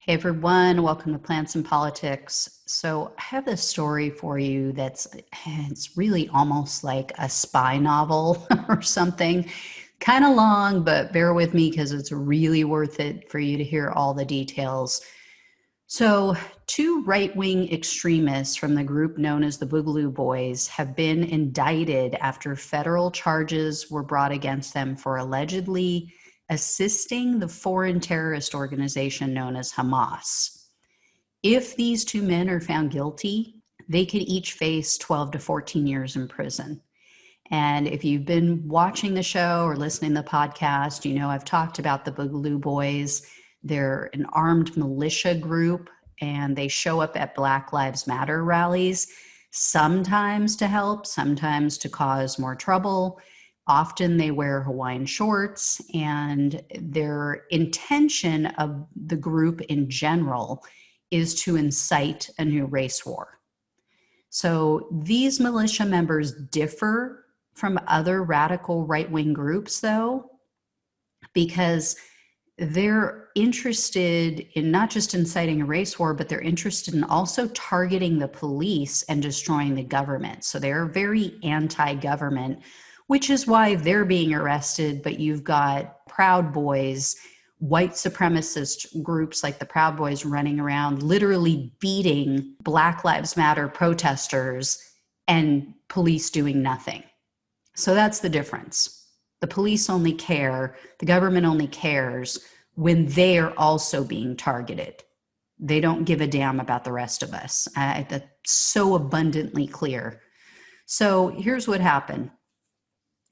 Hey everyone, welcome to Plants and Politics. So I have this story for you it's really almost like a spy novel or something. Kind of long, but bear with me because it's really worth it for you to hear all the details. So, two right-wing extremists from the group known as the Boogaloo Boys have been indicted after federal charges were brought against them for allegedly assisting the foreign terrorist organization known as Hamas. If these two men are found guilty, they could each face 12 to 14 years in prison. And if you've been watching the show or listening to the podcast, you know I've talked about the Boogaloo Boys. They're an armed militia group, and they show up at Black Lives Matter rallies, sometimes to help, sometimes to cause more trouble. Often they wear Hawaiian shorts, and their intention of the group in general is to incite a new race war. So these militia members differ from other radical right-wing groups, though, because they're interested in not just inciting a race war, but they're interested in also targeting the police and destroying the government. So they're very anti-government, which is why they're being arrested. But you've got Proud Boys, white supremacist groups like the Proud Boys running around literally beating Black Lives Matter protesters and police doing nothing. So that's the difference. The police only care, the government only cares when they are also being targeted. They don't give a damn about the rest of us. That's so abundantly clear. So here's what happened.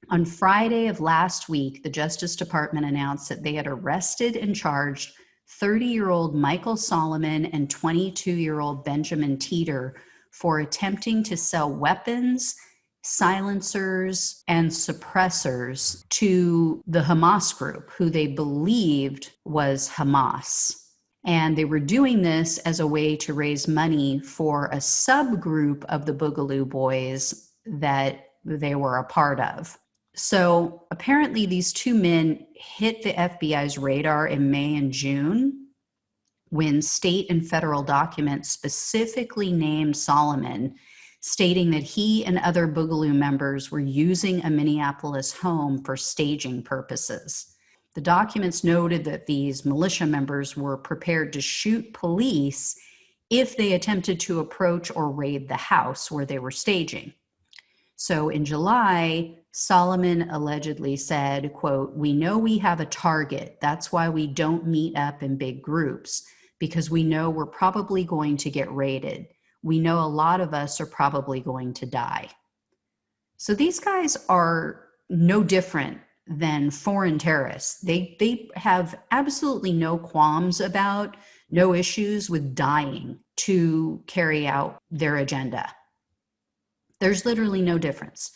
On Friday of last week, the Justice Department announced that they had arrested and charged 30-year-old Michael Solomon and 22-year-old Benjamin Teeter for attempting to sell weapons, silencers, and suppressors to the Hamas group, who they believed was Hamas. And they were doing this as a way to raise money for a subgroup of the Boogaloo Boys that they were a part of. So apparently these two men hit the FBI's radar in May and June when state and federal documents specifically named Solomon, stating that he and other Boogaloo members were using a Minneapolis home for staging purposes. The documents noted that these militia members were prepared to shoot police if they attempted to approach or raid the house where they were staging. So in July, Solomon allegedly said, quote, "We know we have a target. That's why we don't meet up in big groups, because we know we're probably going to get raided. We know a lot of us are probably going to die." So these guys are no different than foreign terrorists. They have absolutely no qualms about, no issues with dying to carry out their agenda. There's literally no difference.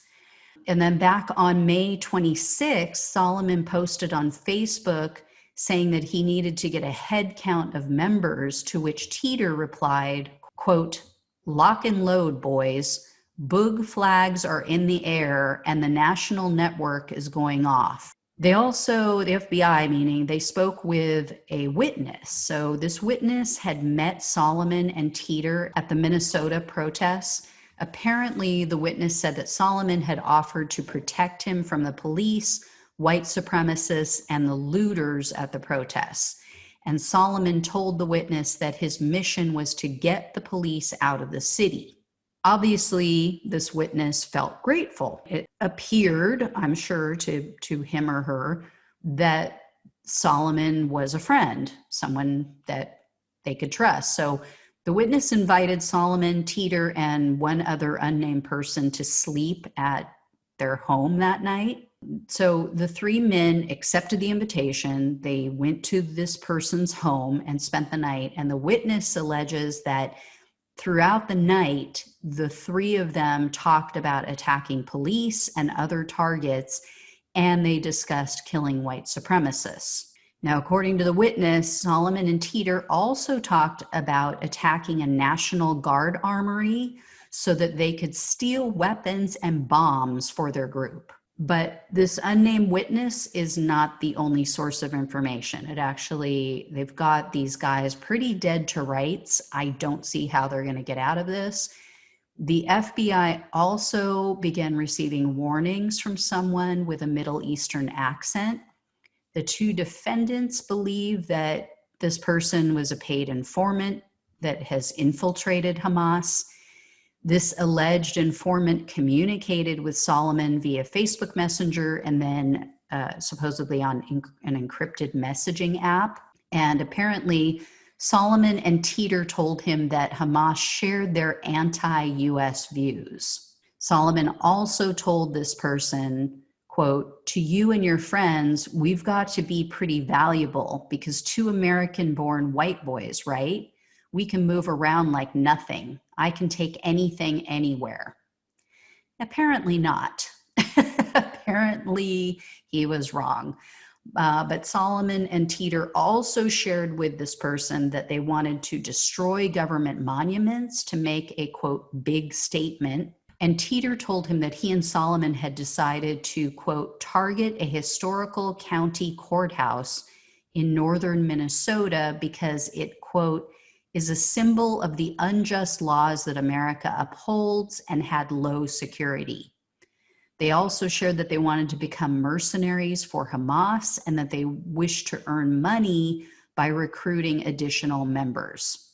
And then back on May 26th, Solomon posted on Facebook saying that he needed to get a head count of members, to which Teeter replied, quote, "Lock and load, boys. Boog flags are in the air and the national network is going off." They also, the FBI, meaning they spoke with a witness. So this witness had met Solomon and Teeter at the Minnesota protests. Apparently, the witness said that Solomon had offered to protect him from the police, white supremacists, and the looters at the protests. And Solomon told the witness that his mission was to get the police out of the city. Obviously, this witness felt grateful. It appeared, I'm sure, to him or her, that Solomon was a friend, someone that they could trust. So the witness invited Solomon, Teeter, and one other unnamed person to sleep at their home that night. So the three men accepted the invitation. They went to this person's home and spent the night. And the witness alleges that throughout the night, the three of them talked about attacking police and other targets, and they discussed killing white supremacists. Now, according to the witness, Solomon and Teeter also talked about attacking a National Guard armory so that they could steal weapons and bombs for their group. But this unnamed witness is not the only source of information. They've got these guys pretty dead to rights. I don't see how they're going to get out of this. The FBI also began receiving warnings from someone with a Middle Eastern accent. The two defendants believe that this person was a paid informant that has infiltrated Hamas. This alleged informant communicated with Solomon via Facebook Messenger and then supposedly on an encrypted messaging app. And apparently, Solomon and Teeter told him that Hamas shared their anti-US views. Solomon also told this person, quote, "To you and your friends, we've got to be pretty valuable because two American-born white boys, right? We can move around like nothing. I can take anything anywhere." Apparently not. Apparently he was wrong. But Solomon and Teeter also shared with this person that they wanted to destroy government monuments to make a, quote, big statement. And Teeter told him that he and Solomon had decided to, quote, target a historical county courthouse in northern Minnesota because it, quote, is a symbol of the unjust laws that America upholds and had low security. They also shared that they wanted to become mercenaries for Hamas and that they wished to earn money by recruiting additional members.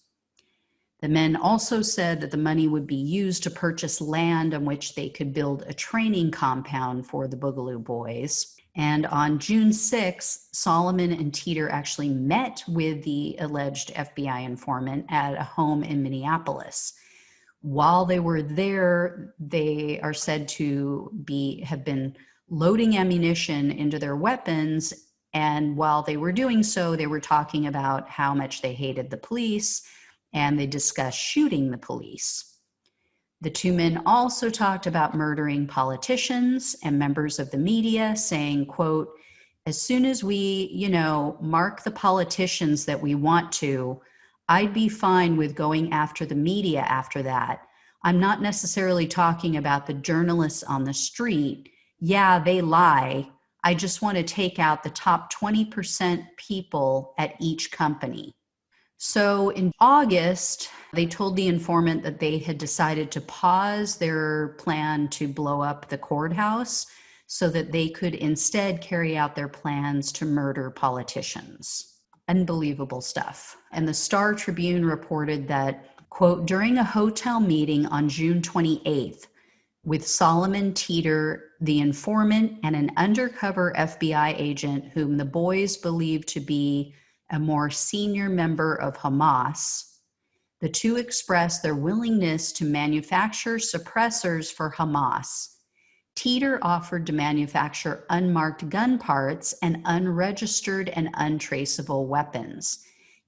The men also said that the money would be used to purchase land on which they could build a training compound for the Boogaloo Boys. And on June 6th, Solomon and Teeter actually met with the alleged FBI informant at a home in Minneapolis. While they were there, they are said to have been loading ammunition into their weapons. And while they were doing so, they were talking about how much they hated the police, and they discussed shooting the police. The two men also talked about murdering politicians and members of the media, saying, quote, "As soon as we, mark the politicians that we want to, I'd be fine with going after the media after that. I'm not necessarily talking about the journalists on the street. Yeah, they lie. I just want to take out the top 20% people at each company." So in August, they told the informant that they had decided to pause their plan to blow up the courthouse so that they could instead carry out their plans to murder politicians. Unbelievable stuff. And the Star Tribune reported that, quote, "During a hotel meeting on June 28th, with Solomon Teeter, the informant, and an undercover FBI agent whom the boys believed to be a more senior member of Hamas, the two expressed their willingness to manufacture suppressors for Hamas. Teeter offered to manufacture unmarked gun parts and unregistered and untraceable weapons.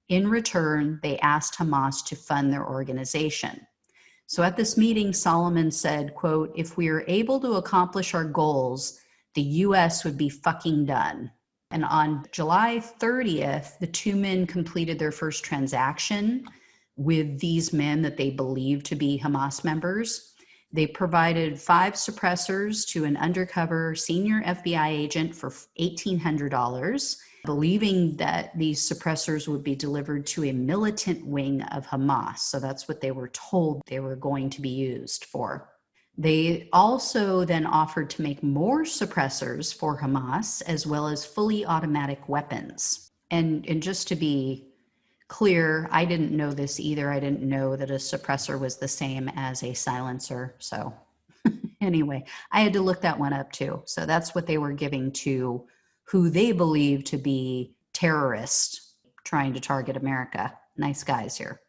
In return, they asked Hamas to fund their organization. So at this meeting, Solomon said, quote, "If we are able to accomplish our goals, the US would be fucking done." And on July 30th, the two men completed their first transaction with these men that they believed to be Hamas members. They provided 5 suppressors to an undercover senior FBI agent for $1,800, believing that these suppressors would be delivered to a militant wing of Hamas. So that's what they were told they were going to be used for. They also then offered to make more suppressors for Hamas, as well as fully automatic weapons. And just to be clear, I didn't know this either. I didn't know that a suppressor was the same as a silencer. So anyway, I had to look that one up too. So that's what they were giving to who they believe to be terrorists trying to target America. Nice guys here.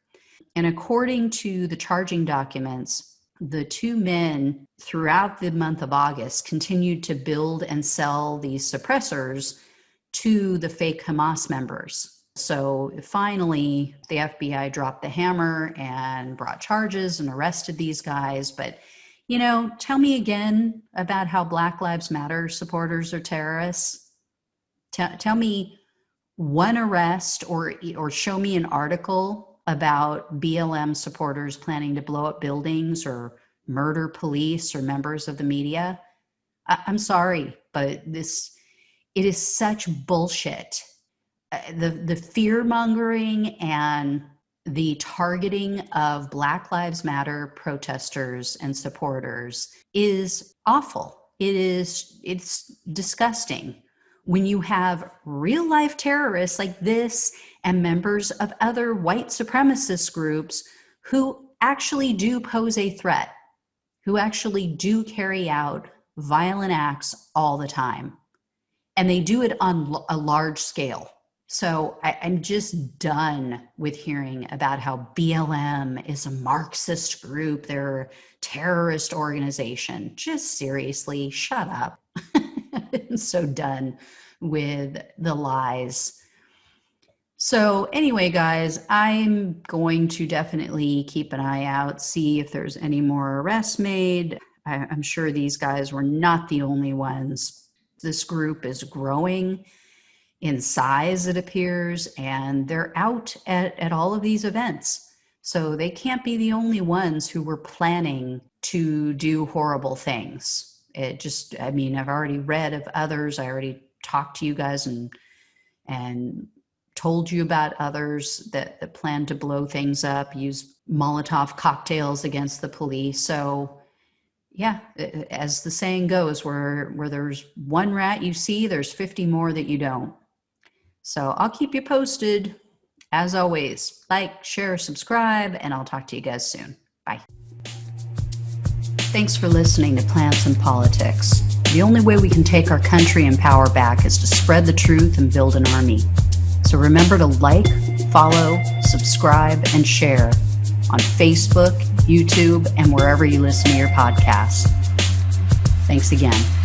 And according to the charging documents, the two men throughout the month of August continued to build and sell these suppressors to the fake Hamas members. So finally, the FBI dropped the hammer and brought charges and arrested these guys. But, tell me again about how Black Lives Matter supporters are terrorists. Tell me one arrest or show me an article about BLM supporters planning to blow up buildings or murder police or members of the media. I'm sorry, but it is such bullshit. The fear mongering and the targeting of Black Lives Matter protesters and supporters is awful. It's disgusting. When you have real life terrorists like this and members of other white supremacist groups who actually do pose a threat, who actually do carry out violent acts all the time, and they do it on a large scale. So I'm just done with hearing about how BLM is a Marxist group. They're a terrorist organization. Just seriously, shut up. I'm so done with the lies. So anyway, guys, I'm going to definitely keep an eye out, see if there's any more arrests made. I'm sure these guys were not the only ones. This group is growing in size, it appears, and they're out at all of these events. So they can't be the only ones who were planning to do horrible things. I've already read of others. I already talked to you guys and told you about others that plan to blow things up, use Molotov cocktails against the police. So yeah, as the saying goes, where there's one rat you see, there's 50 more that you don't. So I'll keep you posted. As always, like, share, subscribe, and I'll talk to you guys soon. Bye. Thanks for listening to Plants and Politics. The only way we can take our country and power back is to spread the truth and build an army. So remember to like, follow, subscribe, and share on Facebook, YouTube, and wherever you listen to your podcasts. Thanks again.